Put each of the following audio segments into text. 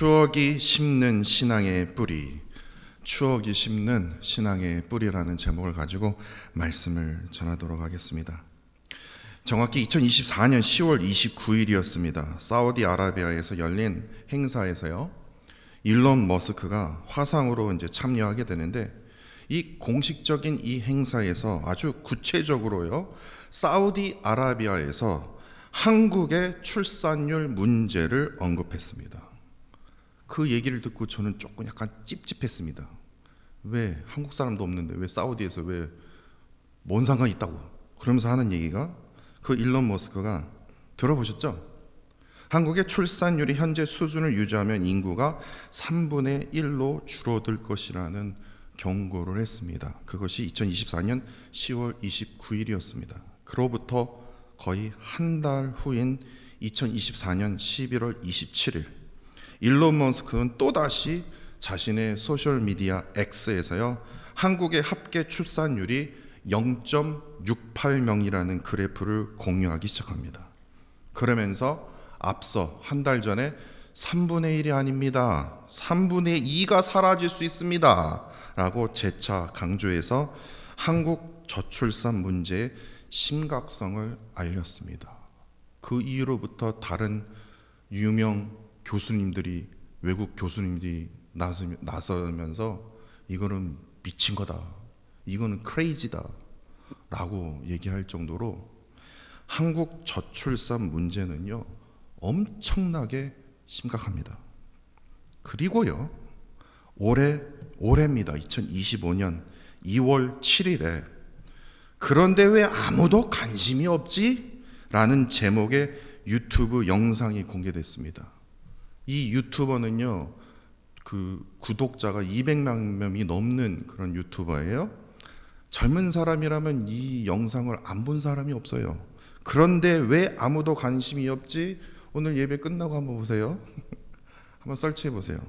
추억이 심는 신앙의 뿌리, 추억이 심는 신앙의 뿌리라는 제목을 가지고 말씀을 전하도록 하겠습니다. 정확히 2024년 10월 29일이었습니다. 사우디아라비아에서 열린 행사에서요, 일론 머스크가 화상으로 참여하게 되는데, 이 공식적인 이 행사에서 아주 구체적으로요, 사우디아라비아에서 한국의 출산율 문제를 언급했습니다. 그 얘기를 듣고 저는 조금 약간 찝찝했습니다. 왜 한국 사람도 없는데 왜 사우디에서 왜 뭔 상관이 있다고 그러면서 하는 얘기가, 그 일론 머스크가, 들어보셨죠? 한국의 출산율이 현재 수준을 유지하면 인구가 3분의 1로 줄어들 것이라는 경고를 했습니다. 그것이 2024년 10월 29일이었습니다. 그로부터 거의 한 달 후인 2024년 11월 27일, 일론 머스크는 또다시 자신의 소셜미디어 X에서요, 한국의 합계 출산율이 0.68명이라는 그래프를 공유하기 시작합니다. 그러면서 앞서 한 달 전에 3분의 1이 아닙니다, 3분의 2가 사라질 수 있습니다 라고 재차 강조해서 한국 저출산 문제의 심각성을 알렸습니다. 그 이후로부터 다른 유명 교수님들이, 외국 교수님들이 나서면서 이거는 미친 거다, 이거는 크레이지다 라고 얘기할 정도로 한국 저출산 문제는요, 엄청나게 심각합니다. 그리고요, 올해입니다. 2025년 2월 7일에 그런데 왜 아무도 관심이 없지? 라는 제목의 유튜브 영상이 공개됐습니다. 이 유튜버는요, 그 구독자가 200만 명이 넘는 그런 유튜버예요. 젊은 사람이라면 이 영상을 안 본 사람이 없어요. 그런데 왜 아무도 관심이 없지? 오늘 예배 끝나고 한번 보세요. 한번 설치해 보세요.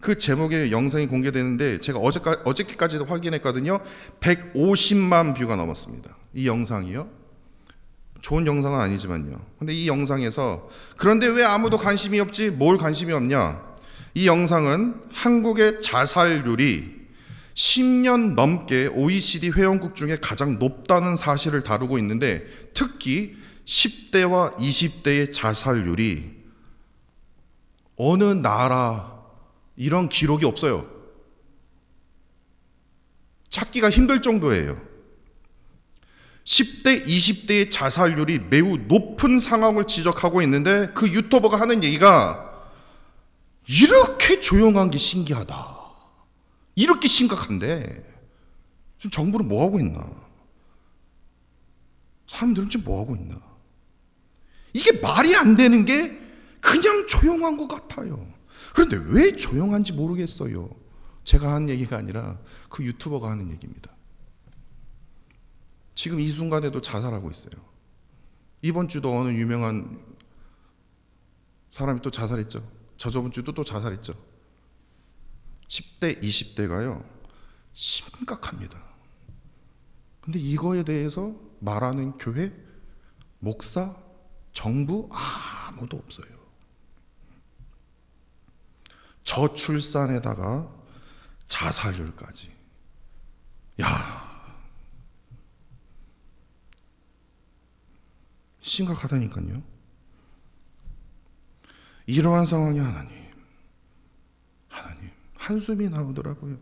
그 제목의 영상이 공개되는데, 제가 어저께까지도 확인했거든요. 150만 뷰가 넘었습니다. 이 영상이요. 좋은 영상은 아니지만요. 근데 이 영상에서 그런데 왜 아무도 관심이 없지? 뭘 관심이 없냐? 이 영상은 한국의 자살률이 10년 넘게 OECD 회원국 중에 가장 높다는 사실을 다루고 있는데, 특히 10대와 20대의 자살률이 어느 나라 이런 기록이 없어요. 찾기가 힘들 정도예요. 10대, 20대의 자살률이 매우 높은 상황을 지적하고 있는데, 그 유튜버가 하는 얘기가 이렇게 조용한 게 신기하다, 이렇게 심각한데 지금 정부는 뭐 하고 있나, 사람들은 지금 뭐 하고 있나, 이게 말이 안 되는 게 그냥 조용한 것 같아요. 그런데 왜 조용한지 모르겠어요. 제가 하는 얘기가 아니라 그 유튜버가 하는 얘기입니다. 지금 이 순간에도 자살하고 있어요. 이번 주도 어느 유명한 사람이 또 자살했죠. 저번 주도 또 자살했죠. 10대, 20대가요 심각합니다. 근데 이거에 대해서 말하는 교회, 목사, 정부 아무도 없어요. 저출산에다가 자살률까지. 야, 심각하다니까요. 이러한 상황이 하나님, 한숨이 나오더라고요.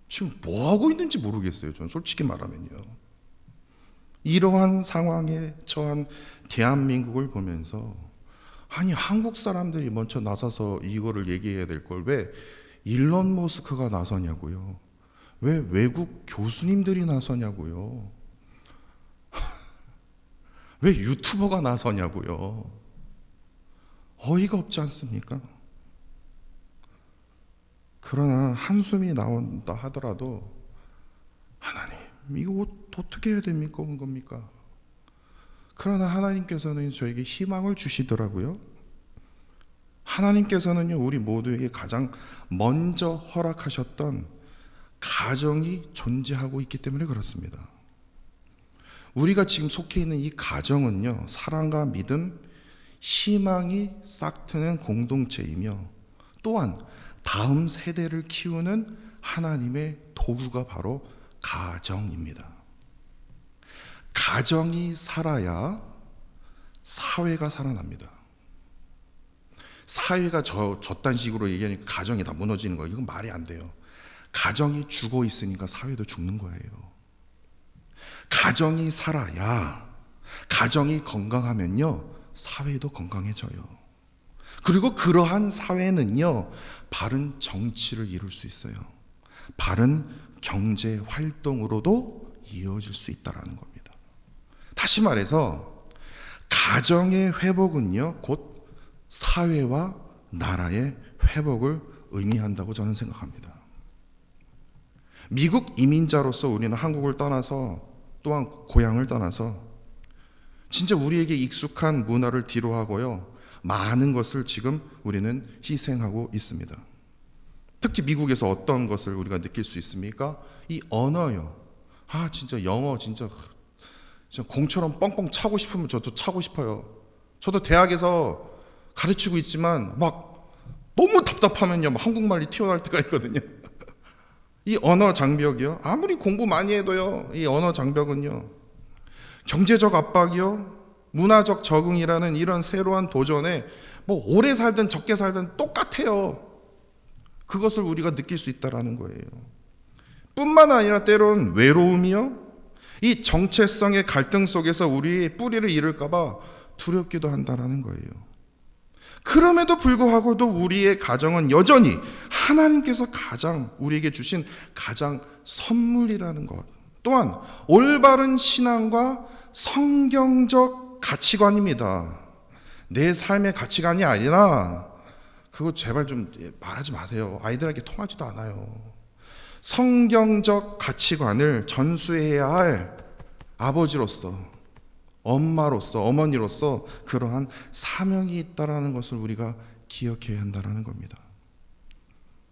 지금 뭐 하고 있는지 모르겠어요. 저는 솔직히 말하면요. 이러한 상황에 처한 대한민국을 보면서, 아니 한국 사람들이 먼저 나서서 이거를 얘기해야 될 걸 왜 일론 머스크가 나서냐고요. 왜 외국 교수님들이 나서냐고요. 왜 유튜버가 나서냐고요. 어이가 없지 않습니까? 그러나 한숨이 나온다 하더라도, 하나님 이거 어떻게 해야 됩니까? 온 겁니까? 그러나 하나님께서는 저에게 희망을 주시더라고요. 하나님께서는요, 우리 모두에게 가장 먼저 허락하셨던 가정이 존재하고 있기 때문에 그렇습니다. 우리가 지금 속해 있는 이 가정은요, 사랑과 믿음, 희망이 싹트는 공동체이며 또한 다음 세대를 키우는 하나님의 도구가 바로 가정입니다. 가정이 살아야 사회가 살아납니다. 사회가 저딴 식으로 얘기하니까 가정이 다 무너지는 거예요. 이건 말이 안 돼요. 가정이 죽어 있으니까 사회도 죽는 거예요. 가정이 살아야, 가정이 건강하면요, 사회도 건강해져요. 그리고 그러한 사회는요, 바른 정치를 이룰 수 있어요. 바른 경제 활동으로도 이어질 수 있다는 겁니다. 다시 말해서 가정의 회복은요, 곧 사회와 나라의 회복을 의미한다고 저는 생각합니다. 미국 이민자로서 우리는 한국을 떠나서 또한 고향을 떠나서 진짜 우리에게 익숙한 문화를 뒤로하고요, 많은 것을 지금 우리는 희생하고 있습니다. 특히 미국에서 어떤 것을 우리가 느낄 수 있습니까? 이 언어요. 진짜 영어 진짜 공처럼 뻥뻥 차고 싶으면 저도 차고 싶어요. 저도 대학에서 가르치고 있지만 막 너무 답답하면요, 막 한국말이 튀어나올 때가 있거든요. 이 언어 장벽이요, 아무리 공부 많이 해도요, 이 언어 장벽은요, 경제적 압박이요, 문화적 적응이라는 이런 새로운 도전에 뭐 오래 살든 적게 살든 똑같아요. 그것을 우리가 느낄 수 있다는 거예요. 뿐만 아니라 때론 외로움이요, 이 정체성의 갈등 속에서 우리의 뿌리를 잃을까 봐 두렵기도 한다는 거예요. 그럼에도 불구하고도 우리의 가정은 여전히 하나님께서 우리에게 주신 가장 선물이라는 것, 또한 올바른 신앙과 성경적 가치관입니다. 내 삶의 가치관이 아니라, 그거 제발 좀 말하지 마세요. 아이들에게 통하지도 않아요. 성경적 가치관을 전수해야 할 아버지로서, 엄마로서, 어머니로서 그러한 사명이 있다는 것을 우리가 기억해야 한다는 겁니다.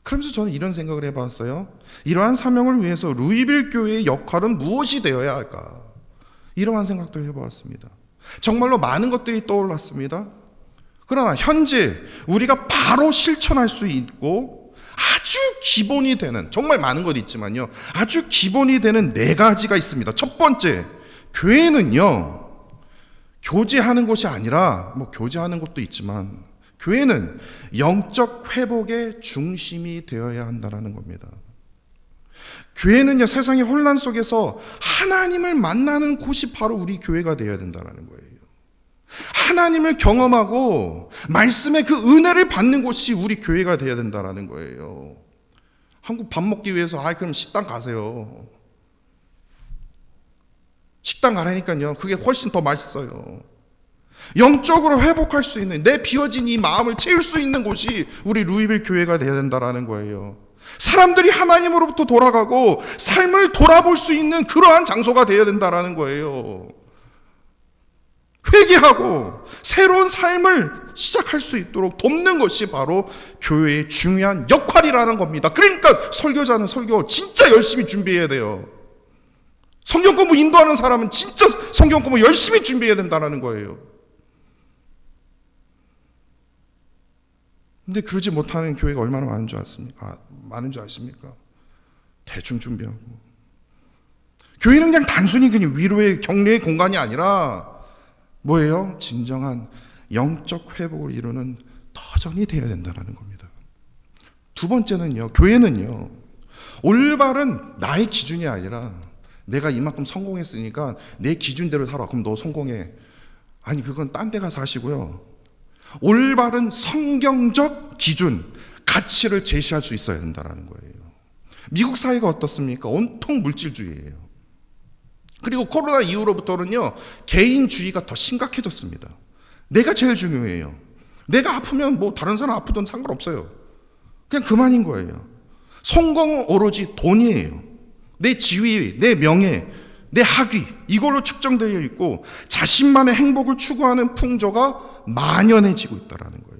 그러면서 저는 이런 생각을 해봤어요. 이러한 사명을 위해서 루이빌 교회의 역할은 무엇이 되어야 할까? 이러한 생각도 해보았습니다. 정말로 많은 것들이 떠올랐습니다. 그러나 현재 우리가 바로 실천할 수 있고 아주 기본이 되는, 정말 많은 것 있지만요, 아주 기본이 되는 4가지가 있습니다. 첫 번째, 교회는요, 교제하는 것이 아니라, 교제하는 것도 있지만 교회는 영적 회복의 중심이 되어야 한다는 겁니다. 교회는요, 세상의 혼란 속에서 하나님을 만나는 곳이 바로 우리 교회가 되어야 된다는 거예요. 하나님을 경험하고 말씀의 그 은혜를 받는 곳이 우리 교회가 되어야 된다는 거예요. 한국 밥 먹기 위해서 그럼 식당 가세요. 식당 가라니까요. 그게 훨씬 더 맛있어요. 영적으로 회복할 수 있는, 내 비워진 이 마음을 채울 수 있는 곳이 우리 루이빌 교회가 되어야 된다는 거예요. 사람들이 하나님으로부터 돌아가고 삶을 돌아볼 수 있는 그러한 장소가 되어야 된다는 거예요. 회개하고 새로운 삶을 시작할 수 있도록 돕는 것이 바로 교회의 중요한 역할이라는 겁니다. 그러니까 설교자는 설교 진짜 열심히 준비해야 돼요. 성경 공부 인도하는 사람은 진짜 성경 공부 열심히 준비해야 된다는 거예요. 근데 그러지 못하는 교회가 얼마나 많은 줄 아십니까? 대충 준비하고. 교회는 그냥 단순히 그냥 위로의 격려의 공간이 아니라 뭐예요? 진정한 영적 회복을 이루는 터전이 되어야 된다는 겁니다. 두 번째는요, 교회는요, 올바른 나의 기준이 아니라 내가 이만큼 성공했으니까 내 기준대로 살아. 그럼 너 성공해. 아니, 그건 딴 데 가서 하시고요. 올바른 성경적 기준, 가치를 제시할 수 있어야 된다는 거예요. 미국 사회가 어떻습니까? 온통 물질주의예요. 그리고 코로나 이후로부터는요, 개인주의가 더 심각해졌습니다. 내가 제일 중요해요. 내가 아프면 다른 사람 아프든 상관없어요. 그냥 그만인 거예요. 성공은 오로지 돈이에요. 내 지위, 내 명예, 내 학위, 이걸로 측정되어 있고 자신만의 행복을 추구하는 풍조가 만연해지고 있다는 거예요.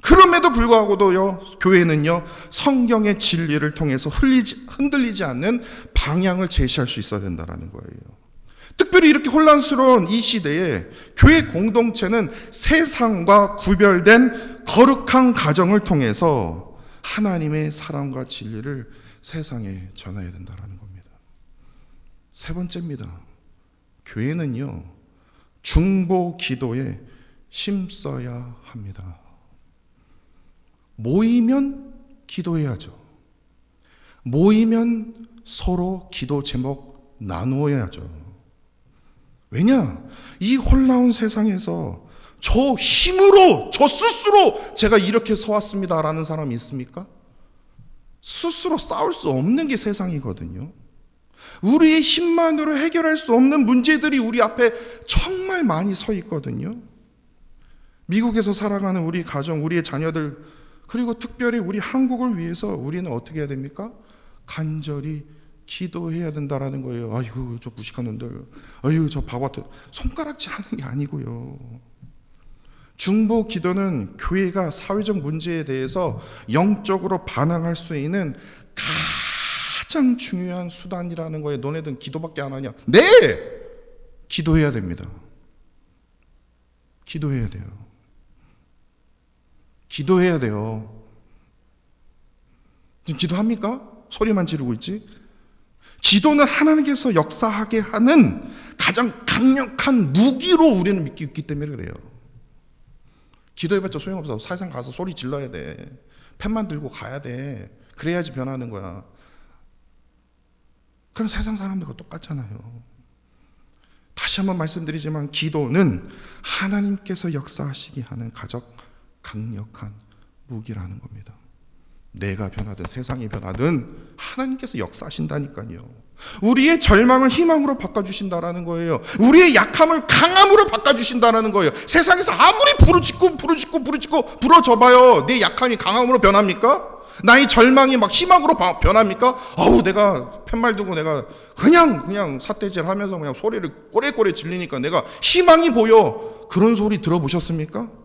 그럼에도 불구하고도요, 교회는요, 성경의 진리를 통해서 흔들리지 않는 방향을 제시할 수 있어야 된다는 거예요. 특별히 이렇게 혼란스러운 이 시대에 교회 공동체는 세상과 구별된 거룩한 가정을 통해서 하나님의 사랑과 진리를 세상에 전해야 된다는 겁니다. 세 번째입니다. 교회는요, 중보 기도에 힘써야 합니다. 모이면 기도해야죠. 모이면 서로 기도 제목 나누어야죠. 왜냐? 이 혼란한 세상에서 저 힘으로, 저 스스로 제가 이렇게 서왔습니다라는 사람이 있습니까? 스스로 싸울 수 없는 게 세상이거든요. 우리의 힘만으로 해결할 수 없는 문제들이 우리 앞에 정말 많이 서 있거든요. 미국에서 살아가는 우리 가정, 우리의 자녀들, 그리고 특별히 우리 한국을 위해서 우리는 어떻게 해야 됩니까? 간절히 기도해야 된다라는 거예요. 아이고, 저 무식한 놈들, 아이고, 저 바보 같은, 손가락질 하는 게 아니고요. 중보 기도는 교회가 사회적 문제에 대해서 영적으로 반항할 수 있는 가장 중요한 수단이라는 거예요. 너네들은 기도밖에 안 하냐? 네! 기도해야 됩니다. 기도해야 돼요. 기도해야 돼요. 지금 기도합니까? 소리만 지르고 있지? 기도는 하나님께서 역사하게 하는 가장 강력한 무기로 우리는 믿고 있기 때문에 그래요. 기도해봤자 소용없어. 사회상 가서 소리 질러야 돼. 펜만 들고 가야 돼. 그래야지 변하는 거야. 그럼 세상 사람들과 똑같잖아요. 다시 한번 말씀드리지만 기도는 하나님께서 역사하시게 하는 가장 강력한 무기라는 겁니다. 내가 변하든 세상이 변하든 하나님께서 역사하신다니까요. 우리의 절망을 희망으로 바꿔주신다라는 거예요. 우리의 약함을 강함으로 바꿔주신다라는 거예요. 세상에서 아무리 부르짖고 부러져봐요. 내 약함이 강함으로 변합니까? 나의 절망이 막 희망으로 변합니까? 아우, 내가 팻말 두고 내가 그냥 삿대질 하면서 그냥 소리를 꼬레꼬레 질리니까 내가 희망이 보여. 그런 소리 들어보셨습니까?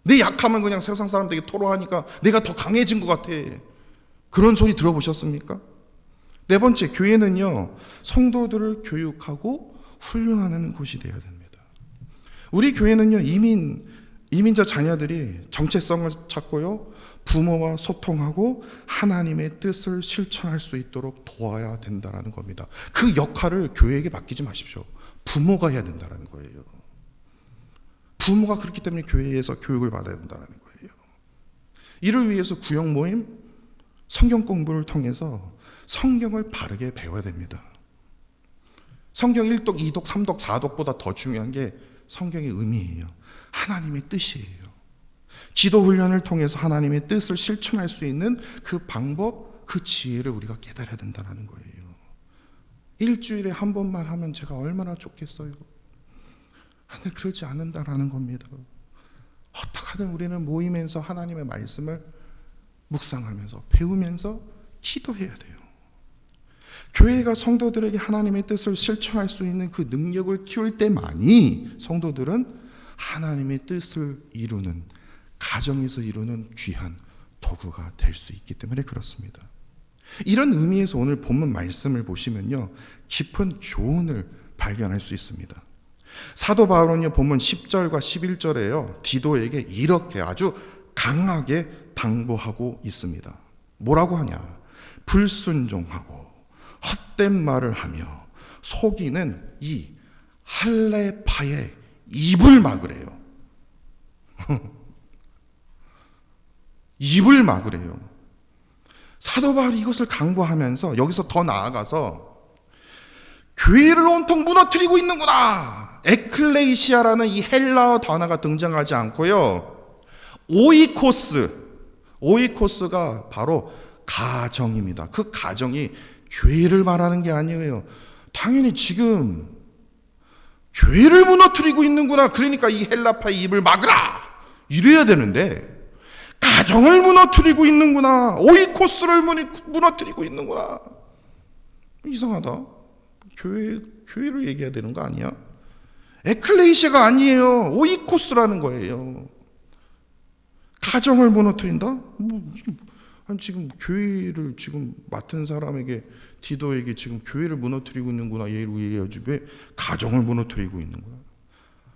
내 약함을 그냥 세상 사람들에게 토로하니까 내가 더 강해진 것 같아. 그런 소리 들어보셨습니까? 네 번째, 교회는요, 성도들을 교육하고 훈련하는 곳이 되어야 됩니다. 우리 교회는요, 이민자 자녀들이 정체성을 찾고요, 부모와 소통하고 하나님의 뜻을 실천할 수 있도록 도와야 된다는 겁니다. 그 역할을 교회에게 맡기지 마십시오. 부모가 해야 된다는 거예요. 부모가 그렇기 때문에 교회에서 교육을 받아야 된다는 거예요. 이를 위해서 구역 모임, 성경 공부를 통해서 성경을 바르게 배워야 됩니다. 성경 1독, 2독, 3독, 4독보다 더 중요한 게 성경의 의미예요. 하나님의 뜻이에요. 기도 훈련을 통해서 하나님의 뜻을 실천할 수 있는 그 방법, 그 지혜를 우리가 깨달아야 된다는 거예요. 일주일에 한 번만 하면 제가 얼마나 좋겠어요. 근데 그러지 않는다라는 겁니다. 어떻게든 우리는 모이면서 하나님의 말씀을 묵상하면서 배우면서 기도해야 돼요. 교회가 성도들에게 하나님의 뜻을 실천할 수 있는 그 능력을 키울 때만이 성도들은 하나님의 뜻을 이루는, 가정에서 이루는 귀한 도구가 될 수 있기 때문에 그렇습니다. 이런 의미에서 오늘 본문 말씀을 보시면요, 깊은 교훈을 발견할 수 있습니다. 사도 바울은요, 본문 10절과 11절에요, 디도에게 이렇게 아주 강하게 당부하고 있습니다. 뭐라고 하냐? 불순종하고 헛된 말을 하며 속이는 이 할례파의 입을 막으래요. 입을 막으래요. 사도 바울이 이것을 강구하면서 여기서 더 나아가서 교회를 온통 무너뜨리고 있는구나. 에클레이시아라는 이 헬라어 단어가 등장하지 않고요, 오이코스가 바로 가정입니다. 그 가정이 교회를 말하는 게 아니에요. 당연히 지금 교회를 무너뜨리고 있는구나. 그러니까 이 헬라파의 입을 막으라 이래야 되는데 가정을 무너뜨리고 있는구나, 오이코스를 무너뜨리고 있는구나. 이상하다. 교회를 얘기해야 되는 거 아니야? 에클레이시아가 아니에요. 오이코스라는 거예요. 가정을 무너뜨린다? 지금 교회를 지금 맡은 사람에게 디도에게 지금 교회를 무너뜨리고 있는구나. 얘를 왜 가정을 무너뜨리고 있는 거야.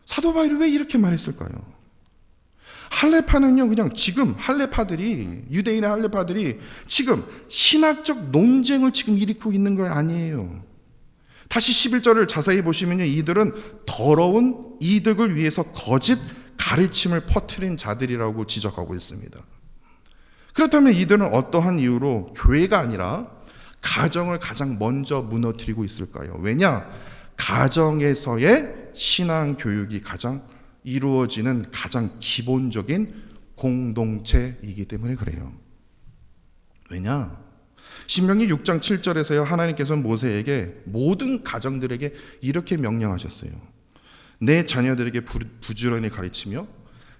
사도 바울이 왜 이렇게 말했을까요? 할례파는요, 그냥 지금 유대인의 할례파들이 지금 신학적 논쟁을 지금 일으키고 있는 거 아니에요. 다시 11절을 자세히 보시면요, 이들은 더러운 이득을 위해서 거짓 가르침을 퍼뜨린 자들이라고 지적하고 있습니다. 그렇다면 이들은 어떠한 이유로 교회가 아니라 가정을 가장 먼저 무너뜨리고 있을까요? 왜냐? 가정에서의 신앙 교육이 가장 이루어지는 가장 기본적인 공동체이기 때문에 그래요. 왜냐? 신명기 6장 7절에서요, 하나님께서는 모세에게 모든 가정들에게 이렇게 명령하셨어요. 내 자녀들에게 부지런히 가르치며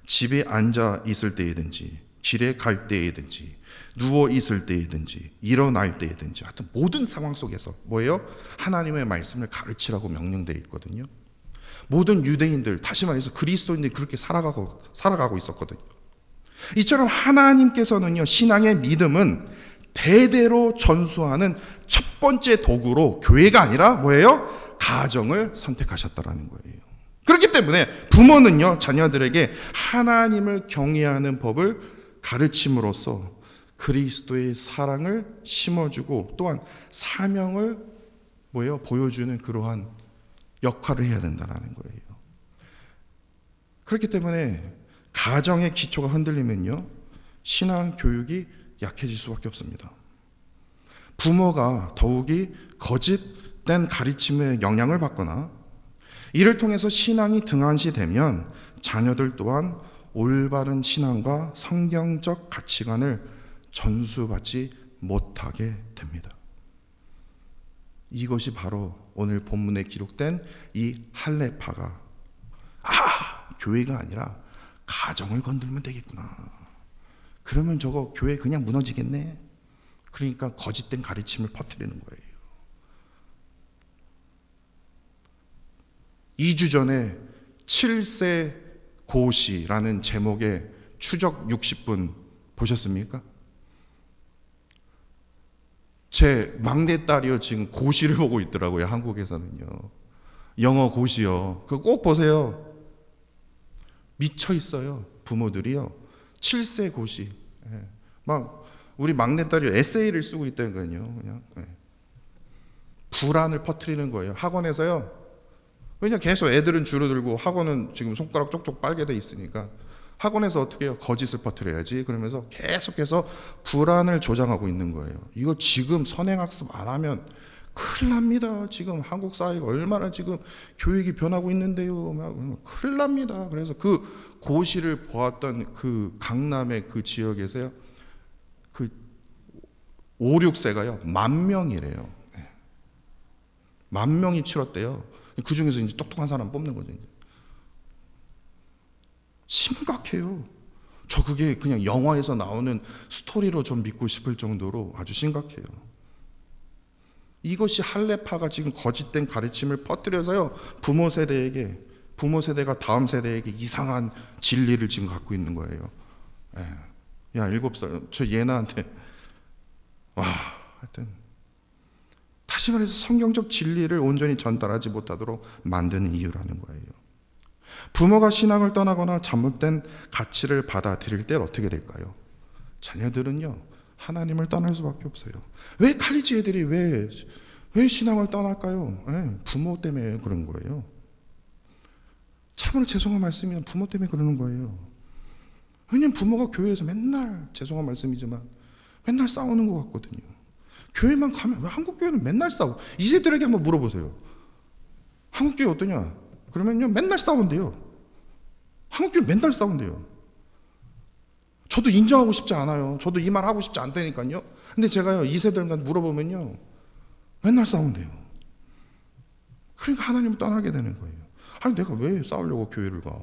집에 앉아 있을 때이든지 길에 갈 때이든지 누워 있을 때이든지 일어날 때이든지 하여튼 모든 상황 속에서 뭐예요? 하나님의 말씀을 가르치라고 명령되어 있거든요. 모든 유대인들, 다시 말해서 그리스도인들이 그렇게 살아가고 있었거든요. 이처럼 하나님께서는요, 신앙의 믿음은 대대로 전수하는 첫 번째 도구로 교회가 아니라 뭐예요? 가정을 선택하셨다라는 거예요. 그렇기 때문에 부모는요, 자녀들에게 하나님을 경외하는 법을 가르침으로써 그리스도의 사랑을 심어주고 또한 사명을 보여주는 그러한 역할을 해야 된다는 거예요. 그렇기 때문에 가정의 기초가 흔들리면요, 신앙 교육이 약해질 수밖에 없습니다. 부모가 더욱이 거짓된 가르침에 영향을 받거나 이를 통해서 신앙이 등한시되면 자녀들 또한 올바른 신앙과 성경적 가치관을 전수받지 못하게 됩니다. 이것이 바로 오늘 본문에 기록된 이 할례파가 교회가 아니라 가정을 건들면 되겠구나. 그러면 저거 교회 그냥 무너지겠네. 그러니까 거짓된 가르침을 퍼뜨리는 거예요. 2주 전에 7세 고시라는 제목의 추적 60분 보셨습니까? 제 막내딸이요, 지금 고시를 보고 있더라고요. 한국에서는요. 영어 고시요. 그거 꼭 보세요. 미쳐 있어요. 부모들이요. 7세 고시. 막 우리 막내딸이 에세이를 쓰고 있다니까요. 그냥 불안을 퍼뜨리는 거예요. 학원에서요. 왜냐, 계속 애들은 줄어들고 학원은 지금 손가락 쪽쪽 빨게 돼 있으니까 학원에서 어떻게 해요? 거짓을 퍼뜨려야지. 그러면서 계속해서 불안을 조장하고 있는 거예요. 이거 지금 선행학습 안 하면 큰일 납니다. 지금 한국 사회가 얼마나 지금 교육이 변하고 있는데요. 큰일 납니다. 그래서 그 고시를 보았던 그 강남의 그 지역에서요, 그 5, 6세가요 10,000명이래요. 10,000명이 치렀대요. 그 중에서 이제 똑똑한 사람 뽑는 거죠. 이제. 심각해요. 저 그게 그냥 영화에서 나오는 스토리로 좀 믿고 싶을 정도로 아주 심각해요. 이것이 할례파가 지금 거짓된 가르침을 퍼뜨려서요, 부모 세대가 다음 세대에게 이상한 진리를 지금 갖고 있는 거예요. 야, 7살, 저 예나한테 하여튼 다시 말해서 성경적 진리를 온전히 전달하지 못하도록 만드는 이유라는 거예요. 부모가 신앙을 떠나거나 잘못된 가치를 받아들일 때 어떻게 될까요? 자녀들은요, 하나님을 떠날 수밖에 없어요. 왜 칼리지 애들이 왜 신앙을 떠날까요? 부모 때문에 그런 거예요. 참으로 죄송한 말씀이면 부모 때문에 그러는 거예요. 왜냐면 부모가 교회에서 맨날, 죄송한 말씀이지만 맨날 싸우는 것 같거든요. 교회만 가면, 왜 한국 교회는 맨날 싸워? 이 세들에게 한번 물어보세요. 한국 교회 어떠냐? 그러면요, 맨날 싸운대요. 한국 교회 맨날 싸운대요. 저도 인정하고 싶지 않아요. 저도 이 말 하고 싶지 않다니까요. 근데 제가요, 이 세들한테 물어보면요, 맨날 싸운대요. 그러니까 하나님을 떠나게 되는 거예요. 아니, 내가 왜 싸우려고 교회를 가?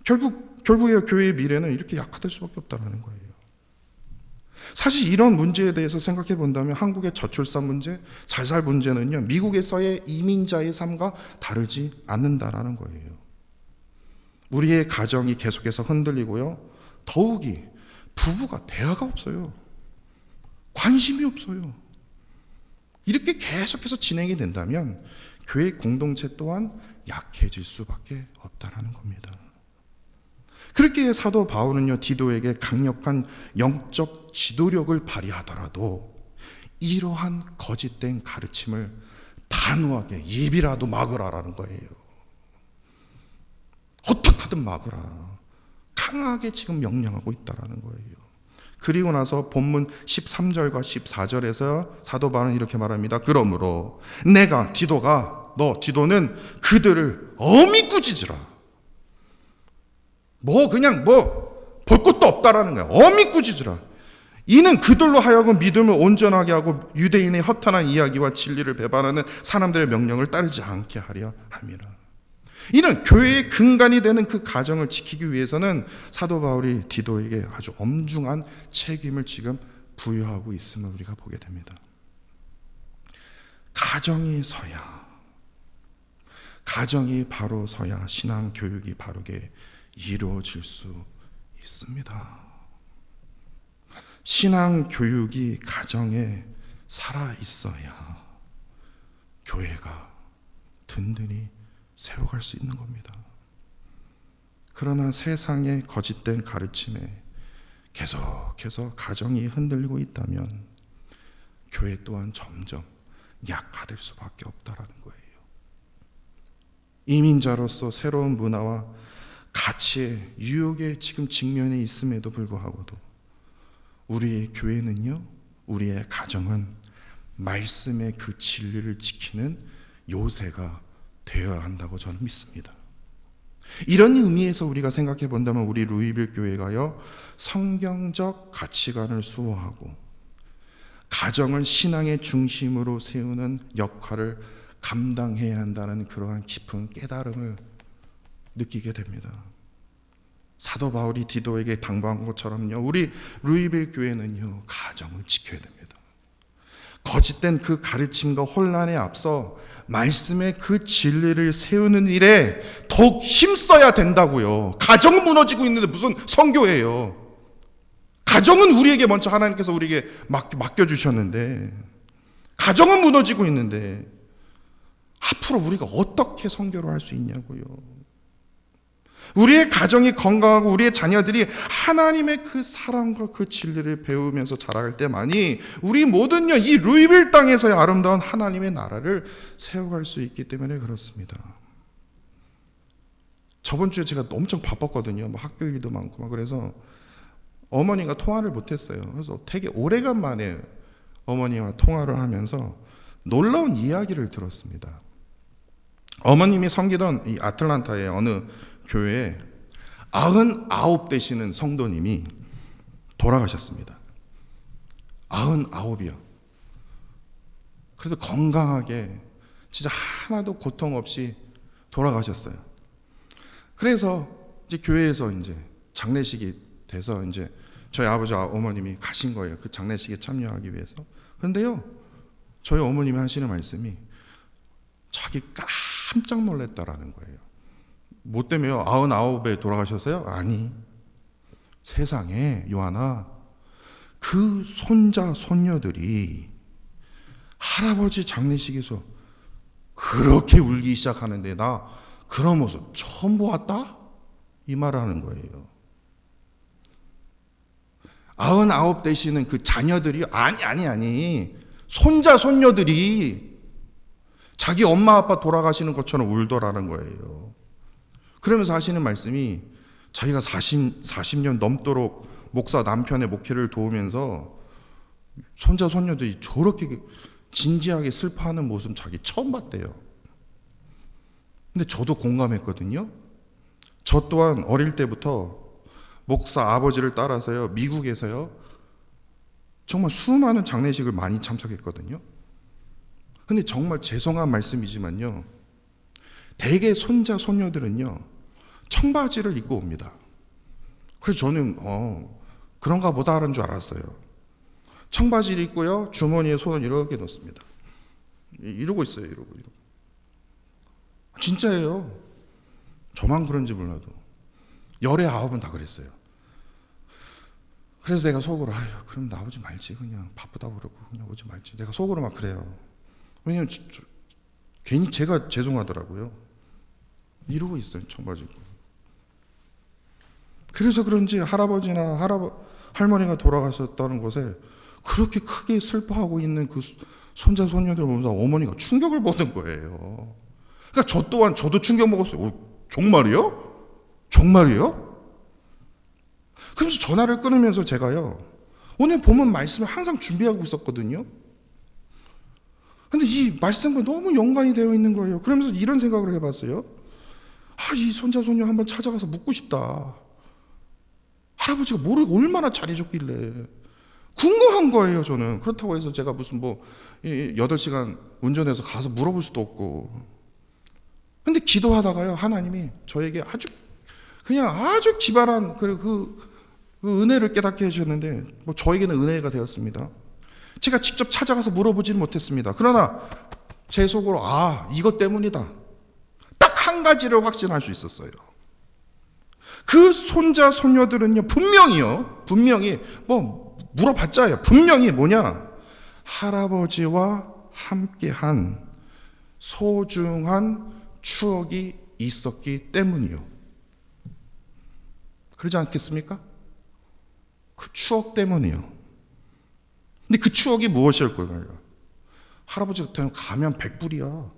결국에 교회의 미래는 이렇게 약화될 수밖에 없다는 거예요. 사실 이런 문제에 대해서 생각해 본다면 한국의 저출산 문제, 자살 문제는요, 미국에서의 이민자의 삶과 다르지 않는다라는 거예요. 우리의 가정이 계속해서 흔들리고요, 더욱이 부부가 대화가 없어요. 관심이 없어요. 이렇게 계속해서 진행이 된다면 교회 공동체 또한 약해질 수밖에 없다라는 겁니다. 그렇게 사도 바울은요, 디도에게 강력한 영적 지도력을 발휘하더라도 이러한 거짓된 가르침을 단호하게 입이라도 막으라라는 거예요. 어떻게든 막으라. 강하게 지금 명령하고 있다라는 거예요. 그리고 나서 본문 13절과 14절에서 사도 바울은 이렇게 말합니다. 그러므로 내가 디도는 그들을 엄히 꾸짖으라. 볼 것도 없다라는 거야. 엄히 꾸짖으라. 이는 그들로 하여금 믿음을 온전하게 하고 유대인의 허탄한 이야기와 진리를 배반하는 사람들의 명령을 따르지 않게 하려 함이라. 이는 교회의 근간이 되는 그 가정을 지키기 위해서는 사도 바울이 디도에게 아주 엄중한 책임을 지금 부여하고 있음을 우리가 보게 됩니다. 가정이 바로 서야 신앙 교육이 바르게 이루어질 수 있습니다. 신앙 교육이 가정에 살아 있어야 교회가 든든히 세워갈 수 있는 겁니다. 그러나 세상의 거짓된 가르침에 계속해서 가정이 흔들리고 있다면 교회 또한 점점 약화될 수밖에 없다라는 거예요. 이민자로서 새로운 문화와 가치의 유혹에 지금 직면해 있음에도 불구하고도 우리의 교회는요, 우리의 가정은 말씀의 그 진리를 지키는 요새가 되어야 한다고 저는 믿습니다. 이런 의미에서 우리가 생각해 본다면 우리 루이빌 교회가요, 성경적 가치관을 수호하고 가정을 신앙의 중심으로 세우는 역할을 감당해야 한다는 그러한 깊은 깨달음을 느끼게 됩니다. 사도 바울이 디도에게 당부한 것처럼요, 우리 루이빌 교회는요, 가정을 지켜야 됩니다. 거짓된 그 가르침과 혼란에 앞서 말씀의 그 진리를 세우는 일에 더욱 힘써야 된다고요. 가정은 무너지고 있는데 무슨 선교예요. 가정은 우리에게 먼저 하나님께서 우리에게 맡겨주셨는데, 가정은 무너지고 있는데 앞으로 우리가 어떻게 선교를 할 수 있냐고요. 우리의 가정이 건강하고 우리의 자녀들이 하나님의 그 사랑과 그 진리를 배우면서 자라갈 때만이 우리 모든요, 이 루이빌 땅에서의 아름다운 하나님의 나라를 세워갈 수 있기 때문에 그렇습니다. 저번 주에 제가 엄청 바빴거든요. 학교 일도 많고 그래서 어머니가 통화를 못했어요. 그래서 되게 오래간만에 어머니와 통화를 하면서 놀라운 이야기를 들었습니다. 어머님이 섬기던 이 아틀란타의 어느 교회에 99 되시는 성도님이 돌아가셨습니다. 99이요. 그래도 건강하게 진짜 하나도 고통 없이 돌아가셨어요. 그래서 이제 교회에서 이제 장례식이 돼서 이제 저희 아버지 어머님이 가신 거예요. 그 장례식에 참여하기 위해서. 그런데요, 저희 어머님이 하시는 말씀이 자기 깜짝 놀랐다라는 거예요. 뭐 때문에요? 99에 돌아가셨어요? 아니, 세상에 요한아, 그 손자 손녀들이 할아버지 장례식에서 그렇게 울기 시작하는데 나 그런 모습 처음 보았다? 이 말을 하는 거예요. 99 되시는 그 자녀들이 아니 손자 손녀들이 자기 엄마 아빠 돌아가시는 것처럼 울더라는 거예요. 그러면서 하시는 말씀이 자기가 40년 넘도록 목사 남편의 목회를 도우면서 손자 손녀들이 저렇게 진지하게 슬퍼하는 모습 자기 처음 봤대요. 근데 저도 공감했거든요. 저 또한 어릴 때부터 목사 아버지를 따라서요, 미국에서요, 정말 수많은 장례식을 많이 참석했거든요. 근데 정말 죄송한 말씀이지만요, 대개 손자 손녀들은요 청바지를 입고 옵니다. 그래서 저는 그런가 보다 하는 줄 알았어요. 청바지를 입고요, 주머니에 손을 이렇게 넣습니다. 이러고 있어요. 이러고. 진짜예요. 저만 그런지 몰라도 열의 9은 다 그랬어요. 그래서 내가 속으로 그럼 나오지 말지, 그냥 바쁘다고 그러고 그냥 오지 말지. 내가 속으로 막 그래요. 왜냐면 괜히 제가 죄송하더라고요. 이러고 있어요, 청바지고. 그래서 그런지 할아버지나 할머니가 돌아가셨다는 것에 그렇게 크게 슬퍼하고 있는 그 손자 손녀들 보면서 어머니가 충격을 받는 거예요. 그러니까 저 또한 저도 충격 먹었어요. 정말이요? 정말이요? 그래서 전화를 끊으면서 제가요, 오늘 본문 말씀을 항상 준비하고 있었거든요. 근데 이 말씀과 너무 연관이 되어 있는 거예요. 그러면서 이런 생각을 해봤어요. 이 손자 손녀 한번 찾아가서 묻고 싶다. 할아버지가 뭐를 얼마나 잘해줬길래 궁금한 거예요. 저는 그렇다고 해서 제가 무슨 8시간 운전해서 가서 물어볼 수도 없고. 근데 기도하다가요, 하나님이 저에게 아주 기발한 그 은혜를 깨닫게 해주셨는데, 저에게는 은혜가 되었습니다. 제가 직접 찾아가서 물어보지는 못했습니다. 그러나 제 속으로 이것 때문이다, 딱 한 가지를 확신할 수 있었어요. 그 손자 손녀들은요, 분명히 물어봤자요, 분명히 할아버지와 함께한 소중한 추억이 있었기 때문이요. 그러지 않겠습니까? 그 추억 때문이요. 근데 그 추억이 무엇일 거예요? 할아버지 같으면 가면 100불이야.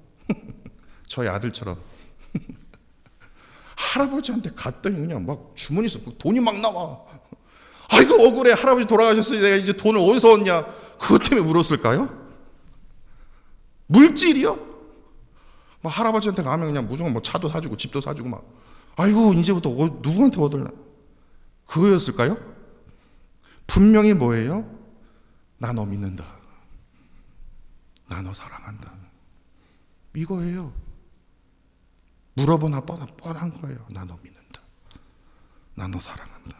저희 아들처럼. 할아버지한테 갔더니 그냥 막 주머니에서 돈이 막 나와. 아이고 억울해, 할아버지 돌아가셨으니 내가 이제 돈을 어디서 얻냐. 그것 때문에 울었을까요? 물질이요? 막 할아버지한테 가면 그냥 무조건 차도 사주고 집도 사주고 아이고 이제부터 누구한테 얻을래? 그거였을까요? 분명히 뭐예요? 나 너 믿는다, 나 너 사랑한다, 이거예요. 물어보나 뻔한 거예요. 나 너 믿는다, 나 너 사랑한다.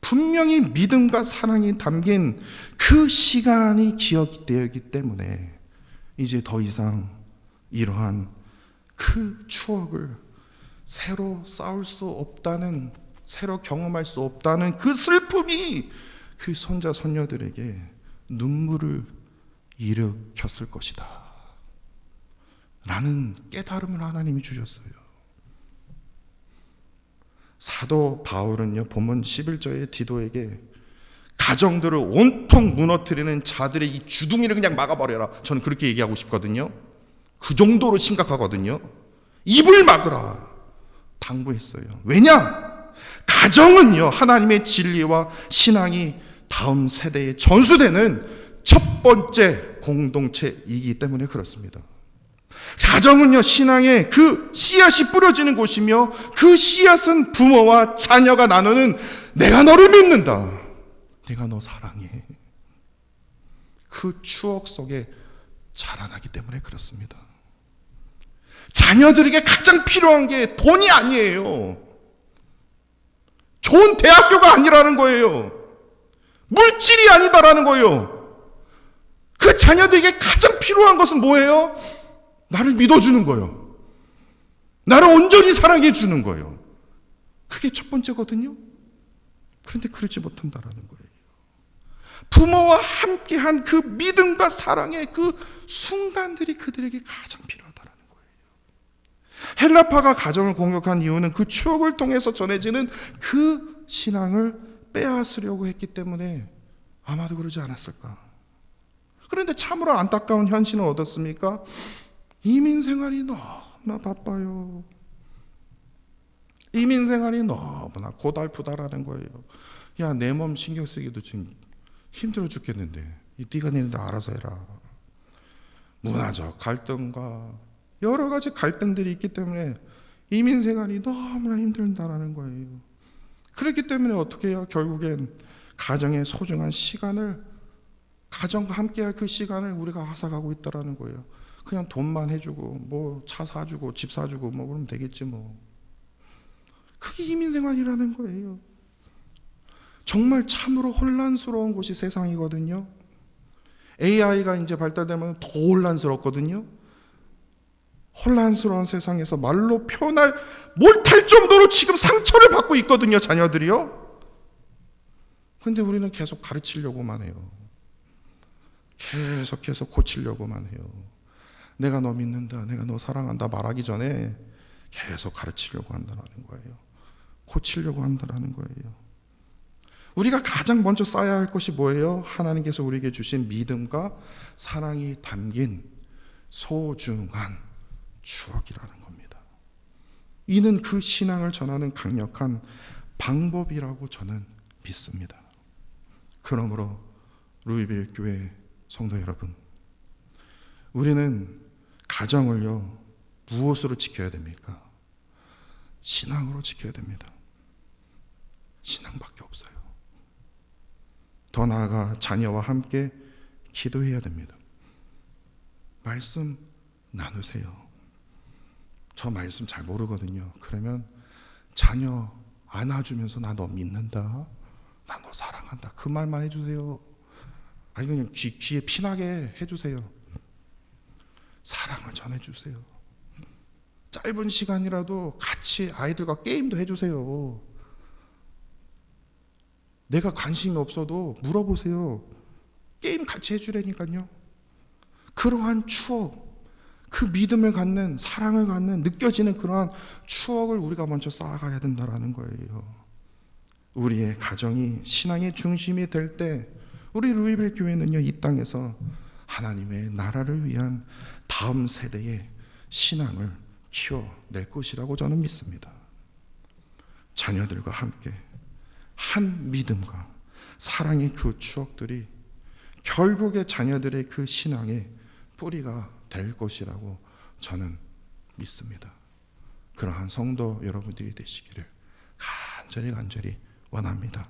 분명히 믿음과 사랑이 담긴 그 시간이 기억되어 있기 때문에 이제 더 이상 이러한 그 추억을 새로 쌓을 수 없다는, 새로 경험할 수 없다는 그 슬픔이 그 손자 손녀들에게 눈물을 일으켰을 것이다 라는 깨달음을 하나님이 주셨어요. 사도 바울은요, 본문 11절에 디도에게 가정들을 온통 무너뜨리는 자들의 이 주둥이를 그냥 막아버려라, 저는 그렇게 얘기하고 싶거든요. 그 정도로 심각하거든요. 입을 막으라 당부했어요. 왜냐? 가정은요, 하나님의 진리와 신앙이 다음 세대에 전수되는 첫 번째 공동체이기 때문에 그렇습니다. 가정은요, 신앙의 그 씨앗이 뿌려지는 곳이며, 그 씨앗은 부모와 자녀가 나누는 내가 너를 믿는다, 내가 너 사랑해, 그 추억 속에 자라나기 때문에 그렇습니다. 자녀들에게 가장 필요한 게 돈이 아니에요. 좋은 대학교가 아니라는 거예요. 물질이 아니다라는 거예요. 그 자녀들에게 가장 필요한 것은 뭐예요? 나를 믿어주는 거예요. 나를 온전히 사랑해 주는 거예요. 그게 첫 번째거든요. 그런데 그러지 못한다라는 거예요. 부모와 함께한 그 믿음과 사랑의 그 순간들이 그들에게 가장 필요하다라는 거예요. 헬라파가 가정을 공격한 이유는 그 추억을 통해서 전해지는 그 신앙을 빼앗으려고 했기 때문에 아마도 그러지 않았을까. 그런데 참으로 안타까운 현실은 어떻습니까? 이민 생활이 너무나 바빠요. 이민 생활이 너무나 고달프다라는 거예요. 야, 내 몸 신경 쓰기도 지금 힘들어 죽겠는데 네가 니네들 알아서 해라. 문화적 갈등과 여러 가지 갈등들이 있기 때문에 이민 생활이 너무나 힘들다라는 거예요. 그렇기 때문에 어떻게 해요? 결국엔 가정의 소중한 시간을, 가정과 함께할 그 시간을 우리가 앗아가고 있다라는 거예요. 그냥 돈만 해주고 차 사주고 집 사주고 그러면 되겠지 그게 이민 생활이라는 거예요. 정말 참으로 혼란스러운 곳이 세상이거든요. AI가 이제 발달되면 더 혼란스럽거든요. 혼란스러운 세상에서 말로 표현할 못할 정도로 지금 상처를 받고 있거든요, 자녀들이요. 근데 우리는 계속 가르치려고만 해요. 계속해서 고치려고만 해요. 내가 너 믿는다, 내가 너 사랑한다 말하기 전에 계속 가르치려고 한다는 거예요. 고치려고 한다는 거예요. 우리가 가장 먼저 쌓아야 할 것이 뭐예요? 하나님께서 우리에게 주신 믿음과 사랑이 담긴 소중한 추억이라는 겁니다. 이는 그 신앙을 전하는 강력한 방법이라고 저는 믿습니다. 그러므로 루이빌 교회 성도 여러분, 우리는 가정을요 무엇으로 지켜야 됩니까? 신앙으로 지켜야 됩니다. 신앙밖에 없어요. 더 나아가 자녀와 함께 기도해야 됩니다. 말씀 나누세요. 저 말씀 잘 모르거든요. 그러면 자녀 안아주면서 나 너 믿는다, 나 너 사랑한다, 그 말만 해주세요. 아니 그냥 귀에 피나게 해주세요. 사랑을 전해주세요. 짧은 시간이라도 같이 아이들과 게임도 해주세요. 내가 관심이 없어도 물어보세요. 게임 같이 해주라니까요. 그러한 추억, 그 믿음을 갖는, 사랑을 갖는, 느껴지는 그러한 추억을 우리가 먼저 쌓아가야 된다는 거예요. 우리의 가정이 신앙의 중심이 될 때 우리 루이빌 교회는요 이 땅에서 하나님의 나라를 위한 다음 세대의 신앙을 키워낼 것이라고 저는 믿습니다. 자녀들과 함께 한 믿음과 사랑의 그 추억들이 결국에 자녀들의 그 신앙의 뿌리가 될 것이라고 저는 믿습니다. 그러한 성도 여러분들이 되시기를 간절히 원합니다.